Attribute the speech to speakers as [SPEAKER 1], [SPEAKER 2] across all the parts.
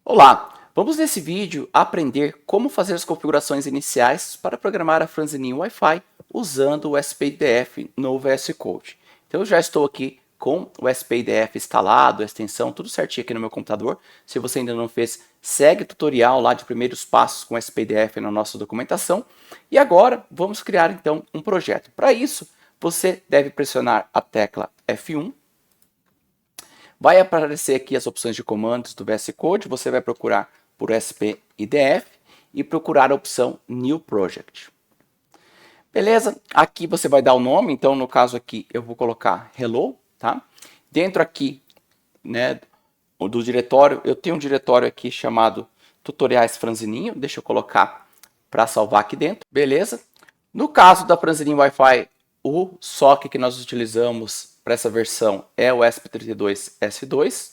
[SPEAKER 1] Olá! Vamos nesse vídeo aprender como fazer as configurações iniciais para programar a franzininha Wi-Fi usando o SPIDF no VS Code. Então eu já estou aqui com o SPIDF instalado, a extensão, tudo certinho aqui no meu computador. Se você ainda não fez, segue o tutorial lá de primeiros passos com o SPIDF na nossa documentação. E agora vamos criar então um projeto. Para isso, você deve pressionar a tecla F1. Vai aparecer aqui as opções de comandos do VS Code, você vai procurar por SPIDF e procurar a opção New Project. Beleza? Aqui você vai dar o nome, então no caso aqui eu vou colocar Hello, tá? Dentro aqui, né, do diretório, eu tenho um diretório aqui chamado Tutoriais Franzininho, deixa eu colocar para salvar aqui dentro, beleza? No caso da Franzininho Wi-Fi, o socket que nós utilizamos para essa versão é o ESP32S2,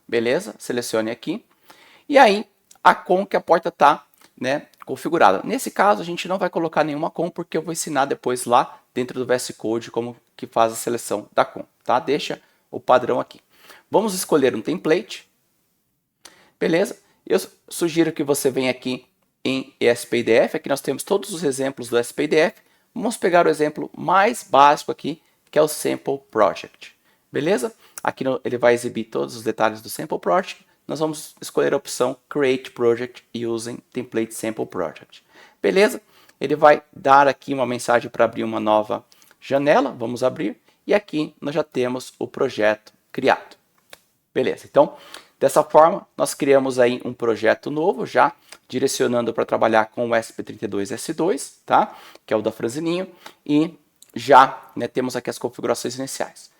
[SPEAKER 1] beleza? Selecione aqui. E aí, a COM que a porta está, né, configurada. Nesse caso, a gente não vai colocar nenhuma COM, porque eu vou ensinar depois lá dentro do VS Code como que faz a seleção da COM, tá? Deixa o padrão aqui. Vamos escolher um template, beleza? Eu sugiro que você venha aqui em SPIDF, aqui nós temos todos os exemplos do SPIDF. Vamos pegar o exemplo mais básico aqui, que é o Sample Project, beleza? Aqui ele vai exibir todos os detalhes do Sample Project. Nós vamos escolher a opção Create Project Using Template Sample Project, beleza? Ele vai dar aqui uma mensagem para abrir uma nova janela, vamos abrir, e aqui nós já temos o projeto criado, beleza? Então, dessa forma, nós criamos aí um projeto novo, já direcionando para trabalhar com o ESP32S2, tá? Que é o da franzininho, e já, né, temos aqui as configurações iniciais.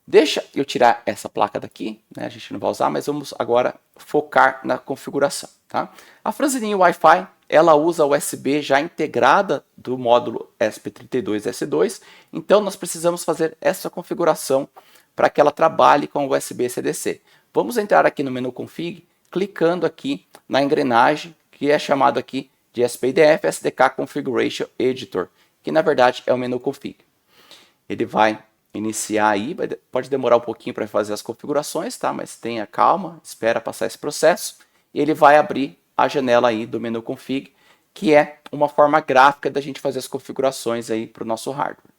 [SPEAKER 1] Deixa eu tirar essa placa daqui, né? A gente não vai usar, mas vamos agora focar na configuração, tá? A franzininho Wi-Fi, ela usa a USB já integrada do módulo ESP32S2, então nós precisamos fazer essa configuração para que ela trabalhe com o USB CDC. Vamos entrar aqui no menu Config, clicando aqui na engrenagem, que é chamado aqui de SPIDF SDK Configuration Editor, que na verdade é o menu Config. Ele vai iniciar aí, pode demorar um pouquinho para fazer as configurações, tá? Mas tenha calma, espera passar esse processo, e ele vai abrir a janela aí do menu Config, que é uma forma gráfica da gente fazer as configurações aí para o nosso hardware.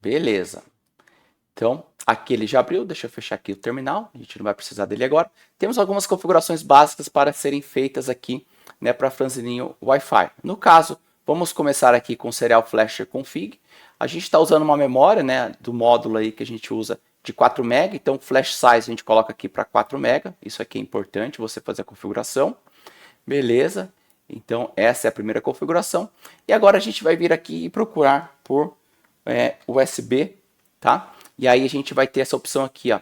[SPEAKER 1] Beleza. Então, aqui ele já abriu, deixa eu fechar aqui o terminal, a gente não vai precisar dele agora. Temos algumas configurações básicas para serem feitas aqui, né, para franzininho Wi-Fi. No caso, vamos começar aqui com o Serial Flasher Config. A gente está usando uma memória, né, do módulo aí que a gente usa de 4 MB, então Flash Size a gente coloca aqui para 4 MB, isso aqui é importante você fazer a configuração. Beleza, então essa é a primeira configuração. E agora a gente vai vir aqui e procurar por USB, tá? E aí a gente vai ter essa opção aqui, ó,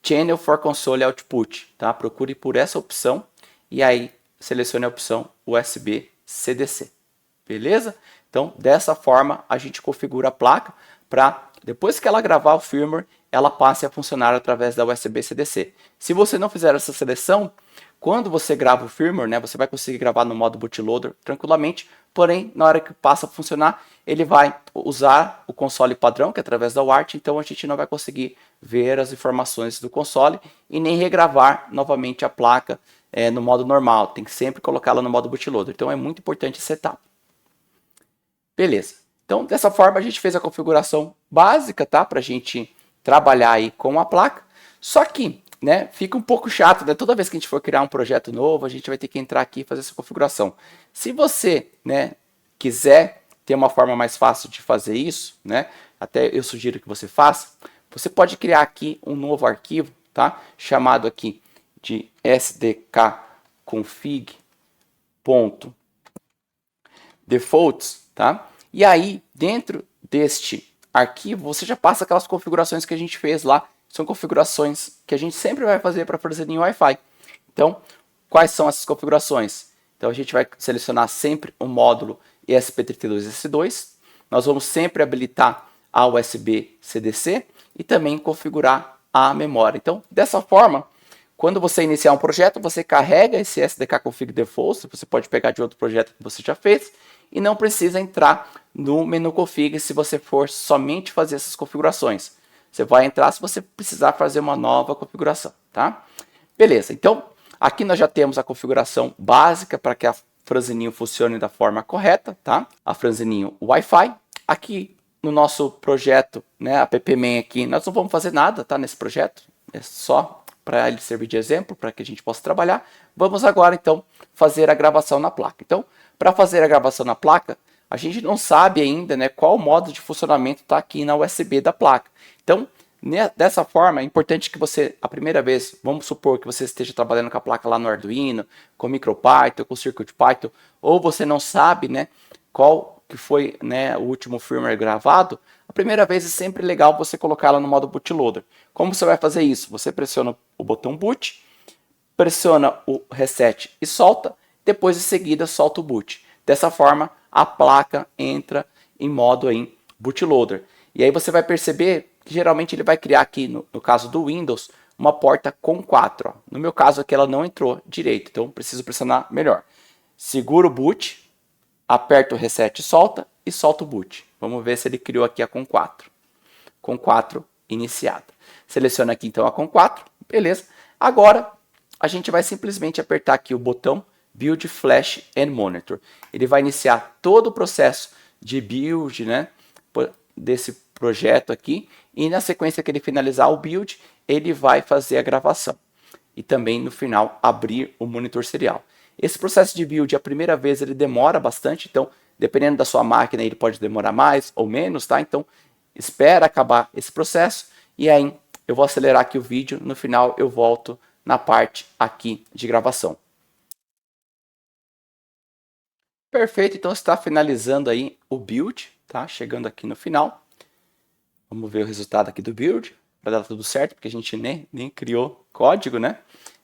[SPEAKER 1] Channel for Console Output, tá? Procure por essa opção e aí selecione a opção USB CDC, beleza? Então, dessa forma, a gente configura a placa para, depois que ela gravar o firmware, ela passe a funcionar através da USB CDC. Se você não fizer essa seleção, quando você grava o firmware, né, você vai conseguir gravar no modo bootloader tranquilamente, porém, na hora que passa a funcionar, ele vai usar o console padrão, que é através da UART, então a gente não vai conseguir ver as informações do console e nem regravar novamente a placa no modo normal, tem que sempre colocá-la no modo bootloader, então é muito importante esse setup. Beleza, então dessa forma a gente fez a configuração básica, tá, para a gente trabalhar aí com a placa, só que, né, fica um pouco chato, né? Toda vez que a gente for criar um projeto novo, a gente vai ter que entrar aqui e fazer essa configuração. Se você, né, quiser ter uma forma mais fácil de fazer isso, né, até eu sugiro que você faça, você pode criar aqui um novo arquivo, tá, chamado aqui de sdkconfig.defaults, tá? E aí, dentro deste arquivo, você já passa aquelas configurações que a gente fez lá. São configurações que a gente sempre vai fazer para franzininho Wi-Fi. Então, quais são essas configurações? Então, a gente vai selecionar sempre o módulo ESP32S2. Nós vamos sempre habilitar a USB CDC e também configurar a memória. Então, dessa forma, quando você iniciar um projeto, você carrega esse SDK Config Defaults, você pode pegar de outro projeto que você já fez, e não precisa entrar no menu Config se você for somente fazer essas configurações. você vai entrar se você precisar fazer uma nova configuração, tá? Beleza, então aqui nós já temos a configuração básica para que a Franzininho funcione da forma correta, tá? A Franzininho Wi-Fi. Aqui no nosso projeto, né, a PPMan aqui, nós não vamos fazer nada, tá, nesse projeto. É só para ele servir de exemplo, para que a gente possa trabalhar. Vamos agora, então, fazer a gravação na placa. Então, para fazer a gravação na placa, a gente não sabe ainda, né, qual modo de funcionamento está aqui na USB da placa. Então, dessa forma, é importante que você, a primeira vez, vamos supor que você esteja trabalhando com a placa lá no Arduino, com MicroPython, com CircuitPython, ou você não sabe, né, qual que foi, né, o último firmware gravado. A primeira vez é sempre legal você colocar ela no modo bootloader. Como você vai fazer isso? Você pressiona o botão boot, pressiona o reset e solta, depois em seguida solta o boot. Dessa forma, a placa entra em modo aí, bootloader. E aí você vai perceber que geralmente ele vai criar aqui, no caso do Windows, uma porta com 4. Ó. No meu caso aqui ela não entrou direito, então preciso pressionar melhor. Segura o boot, aperta o reset e solta o boot. Vamos ver se ele criou aqui a com 4. Com 4 iniciada. Seleciona aqui então a com 4, beleza. Agora a gente vai simplesmente apertar aqui o botão Build Flash and Monitor. Ele vai iniciar todo o processo de build, né, desse projeto aqui, e na sequência que ele finalizar o build, ele vai fazer a gravação. E também no final abrir o monitor serial. Esse processo de build, a primeira vez ele demora bastante, então dependendo da sua máquina ele pode demorar mais ou menos, tá? Então espera acabar esse processo e aí eu vou acelerar aqui o vídeo, no final eu volto na parte aqui de gravação. Perfeito, então está finalizando aí o build, tá? Chegando aqui no final. Vamos ver o resultado aqui do build, para dar tudo certo, porque a gente nem criou código, né?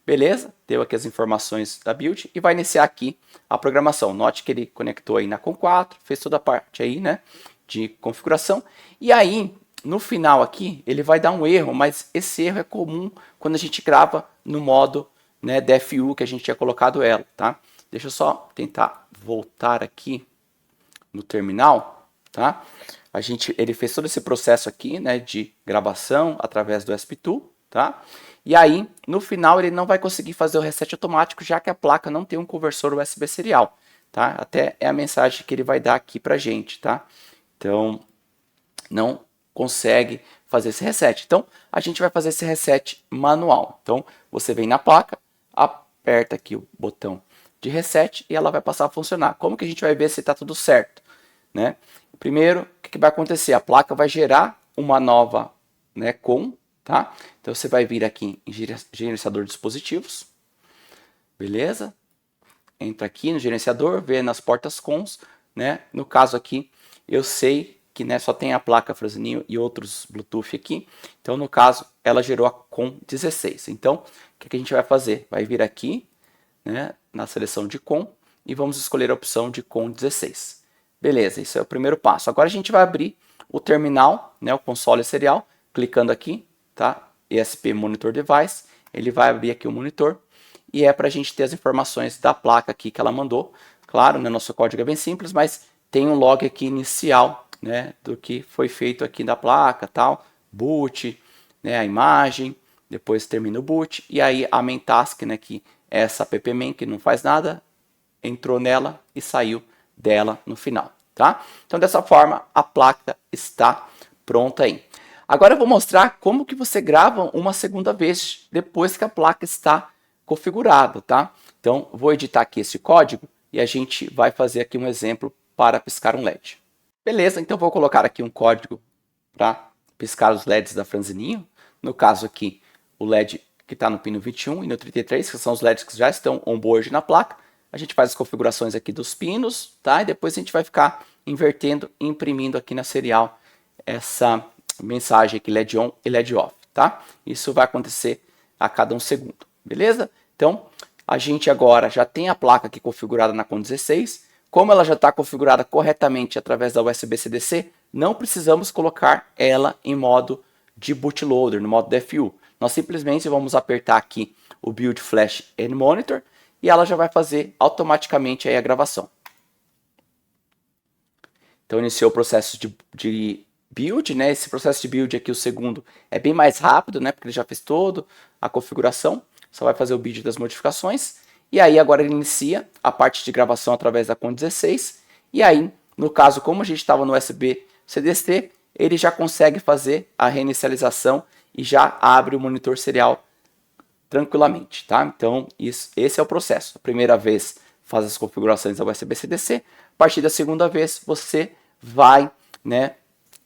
[SPEAKER 1] Beleza, deu aqui as informações da build e vai iniciar aqui a programação. Note que ele conectou aí na Com4, fez toda a parte aí, né, de configuração. E aí, no final aqui, ele vai dar um erro, mas esse erro é comum quando a gente grava no modo, né, DFU que a gente tinha colocado ela, tá? Deixa eu só tentar voltar aqui no terminal, tá? Ele fez todo esse processo aqui, né, de gravação através do SP2, tá? E aí, no final, ele não vai conseguir fazer o reset automático, já que a placa não tem um conversor USB serial, tá? Até é a mensagem que ele vai dar aqui pra gente, tá? Então, não consegue fazer esse reset. Então, a gente vai fazer esse reset manual. Então, você vem na placa, aperta aqui o botão de reset e ela vai passar a funcionar. Como que a gente vai ver se está tudo certo, né? Primeiro, o que vai acontecer? A placa vai gerar uma nova, né, com, tá? Então você vai vir aqui em gerenciador de dispositivos, beleza? Entra aqui no gerenciador, vê nas portas cons, né? No caso aqui, eu sei que, né, só tem a placa Franzininho e outros Bluetooth aqui. Então no caso, ela gerou a com 16. Então, o que a gente vai fazer? Vai vir aqui, né, na seleção de com e vamos escolher a opção de com 16. Beleza, esse é o primeiro passo. Agora a gente vai abrir o terminal, né, o console serial, clicando aqui, tá? ESP Monitor Device, ele vai abrir aqui o monitor e é para a gente ter as informações da placa aqui que ela mandou. Claro, né, nosso código é bem simples, mas tem um log aqui inicial, né, do que foi feito aqui da placa, tal, boot, né, a imagem, depois termina o boot e aí a main task, né, que é essa ppman que não faz nada, entrou nela e saiu dela no final, tá? Então dessa forma a placa está pronta aí. Agora eu vou mostrar como que você grava uma segunda vez depois que a placa está configurada, tá? Então vou editar aqui esse código e a gente vai fazer aqui um exemplo para piscar um LED. Beleza, então vou colocar aqui um código para piscar os LEDs da Franzininho. No caso aqui o LED que está no pino 21 e no 33, que são os LEDs que já estão on-board na placa. A gente faz as configurações aqui dos pinos, tá? E depois a gente vai ficar invertendo e imprimindo aqui na serial essa mensagem aqui LED on e LED off, tá? Isso vai acontecer a cada um segundo, beleza? Então, a gente agora já tem a placa aqui configurada na com 16. Como ela já está configurada corretamente através da USB CDC, não precisamos colocar ela em modo de bootloader, no modo DFU. Nós simplesmente vamos apertar aqui o Build Flash and Monitor e ela já vai fazer automaticamente aí a gravação. Então iniciou o processo de build, né? Esse processo de build aqui, o segundo, é bem mais rápido, né? Porque ele já fez toda a configuração, só vai fazer o build das modificações. E aí agora ele inicia a parte de gravação através da CON16. E aí, no caso, como a gente estava no USB CDC, ele já consegue fazer a reinicialização e já abre o monitor serial tranquilamente, tá? Então, esse é o processo. A primeira vez faz as configurações da USB CDC, a partir da segunda vez você vai, né,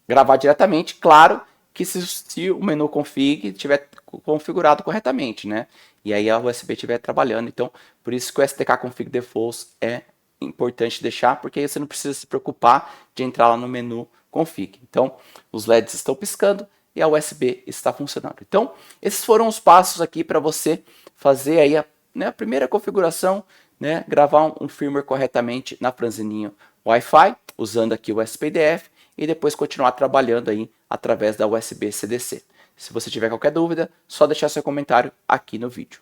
[SPEAKER 1] gravar diretamente, claro que se o menu config estiver configurado corretamente, né? E aí a USB estiver trabalhando, então por isso que o STK config defaults é importante deixar, porque aí você não precisa se preocupar de entrar lá no menu config. Então, os LEDs estão piscando e a USB está funcionando. Então, esses foram os passos aqui para você fazer aí a primeira configuração, né, gravar um firmware corretamente na franzininho Wi-Fi, usando aqui o SPDF, e depois continuar trabalhando aí através da USB CDC. Se você tiver qualquer dúvida, só deixar seu comentário aqui no vídeo.